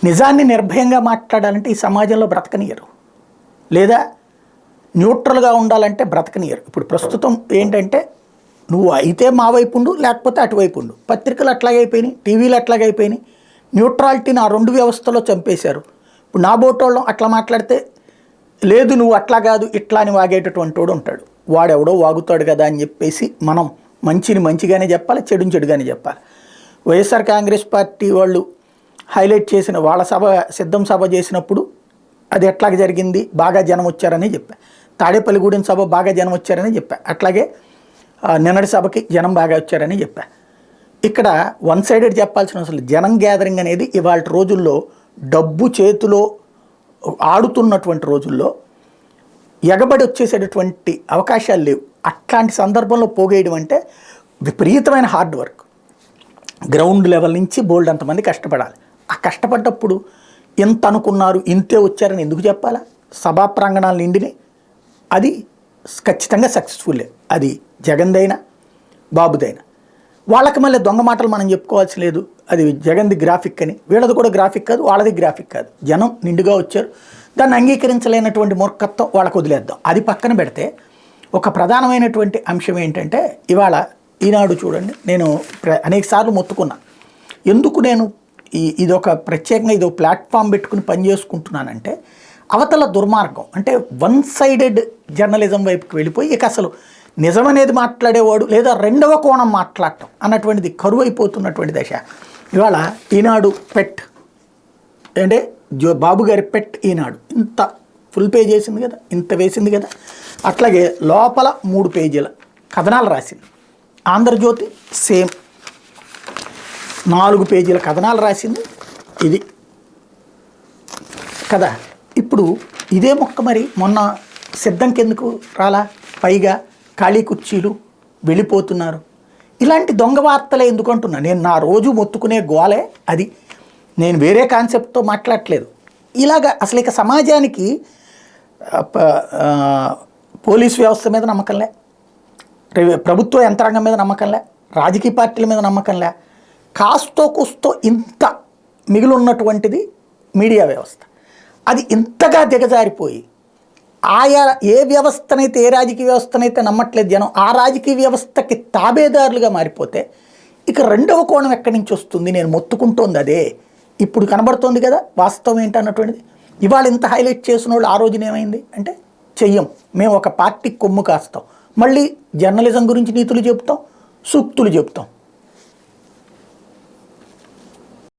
నిజాన్ని నిర్భయంగా మాట్లాడాలంటే ఈ సమాజంలో బ్రతకనియరు, లేదా న్యూట్రల్గా ఉండాలంటే బ్రతకనియరు. ఇప్పుడు ప్రస్తుతం ఏంటంటే నువ్వు అయితే మా వైపు ఉండు, లేకపోతే అటువైపు ఉండు. పత్రికలు అట్లాగైపోయినాయి, టీవీలు అట్లాగైపోయినాయి. న్యూట్రాలిటీని ఆ రెండు వ్యవస్థలో చంపేశారు. ఇప్పుడు నా బోటోళ్ళం అట్లా మాట్లాడితే లేదు నువ్వు అట్లా కాదు ఇట్లా అని వాగేటటువంటి వాడు ఉంటాడు. వాడెవడో వాగుతాడు కదా అని చెప్పేసి మనం మంచిని మంచిగానే చెప్పాలి, చెడుని చెడుగానే చెప్పాలి. వైఎస్ఆర్ కాంగ్రెస్ పార్టీ వాళ్ళు హైలైట్ చేసిన వాళ్ళ సిద్ధం సభ చేసినప్పుడు అది ఎట్లాగ జరిగింది, బాగా జనం వచ్చారని చెప్పా. తాడేపల్లిగూడెం సభ బాగా జనం వచ్చారని చెప్పా. అట్లాగే నిన్నటి సభకి జనం బాగా వచ్చారని చెప్పా. ఇక్కడ వన్ సైడెడ్ చెప్పాల్సిన అవసరం లేదు. జనం గ్యాదరింగ్ అనేది ఇవాళ రోజుల్లో డబ్బు చేతిలో ఆడుతున్నటువంటి రోజుల్లో ఎగబడి వచ్చేసేటటువంటి అవకాశాలు లేవు. అట్లాంటి సందర్భంలో పోగేయడం అంటే విపరీతమైన హార్డ్ వర్క్. గ్రౌండ్ లెవెల్ నుంచి బోల్డ్ అంతమంది కష్టపడాలి. ఆ కష్టపడ్డప్పుడు ఎంత అనుకున్నారు ఇంతే వచ్చారని ఎందుకు చెప్పాలా? సభా ప్రాంగణాలు నిండిని అది ఖచ్చితంగా సక్సెస్ఫుల్లే. అది జగన్దైనా బాబుదైనా. వాళ్ళకి మళ్ళీ దొంగ మాటలు మనం చెప్పుకోవాల్సి లేదు. అది జగన్ది గ్రాఫిక్ అని, వీళ్ళది కూడా గ్రాఫిక్ కాదు, వాళ్ళది గ్రాఫిక్ కాదు. జనం నిండుగా వచ్చారు. దాన్ని అంగీకరించలేనటువంటి మూర్ఖత్వం వాళ్ళకు వదిలేద్దాం. అది పక్కన పెడితే ఒక ప్రధానమైనటువంటి అంశం ఏంటంటే ఇవాళ ఈనాడు చూడండి, నేను అనేక సార్లు మొత్తుకున్నా. ఎందుకు నేను ఇదొక ప్రత్యేకంగా ఇదో ప్లాట్ఫామ్ పెట్టుకుని పనిచేసుకుంటున్నానంటే అవతల దుర్మార్గం అంటే వన్ సైడెడ్ జర్నలిజం వైపుకి వెళ్ళిపోయి ఇక అసలు నిజం అనేది మాట్లాడేవాడు లేదా రెండవ కోణం మాట్లాడటం అన్నటువంటిది కరువైపోతున్నటువంటి దశ. ఇవాళ ఈనాడు పెట్ అంటే బాబు గారి పెట్ ఈనాడు ఇంత ఫుల్ పేజ్ వేసింది కదా, ఇంత వేసింది కదా. అట్లాగే లోపల 3 పేజీల కథనాలు రాసింది. ఆంధ్రజ్యోతి సేమ్ 4 పేజీల కథనాలు రాసింది. ఇది కదా. ఇప్పుడు ఇదే మొక్క మరి మొన్న సిద్ధంకెందుకు రాలా? పైగా ఖాళీ కుర్చీలు వెళ్ళిపోతున్నారు. ఇలాంటి దొంగ వార్తలే ఎందుకు అంటున్నా. నేను నా రోజు మొత్తుకునే గోలే అది. నేను వేరే కాన్సెప్ట్తో మాట్లాడట్లేదు. ఇలాగా అసలు ఇక సమాజానికి పోలీస్ వ్యవస్థ మీద నమ్మకంలే, ప్రభుత్వ యంత్రాంగం మీద నమ్మకంలే, రాజకీయ పార్టీల మీద నమ్మకంలే. కాస్తో కూస్తో ఇంత మిగిలి ఉన్నటువంటిది మీడియా వ్యవస్థ. అది ఇంతగా దిగజారిపోయి ఆయా ఏ వ్యవస్థనైతే ఏ రాజకీయ వ్యవస్థనైతే నమ్మట్లేదు జనం, ఆ రాజకీయ వ్యవస్థకి తాబేదారులుగా మారిపోతే ఇక రెండవ కోణం ఎక్కడి నుంచి వస్తుంది? నేను మొత్తుకుంటోంది అదే. ఇప్పుడు కనబడుతోంది కదా వాస్తవం ఏంటన్నటువంటిది. ఇవాళ ఇంత హైలైట్ చేసిన వాళ్ళు ఆ రోజున ఏమైంది అంటే చెయ్యం, మేము ఒక పార్టీకి కొమ్ము కాస్తాం, మళ్ళీ జర్నలిజం గురించి నీతులు చెప్తాం, సూక్తులు చెప్తాం.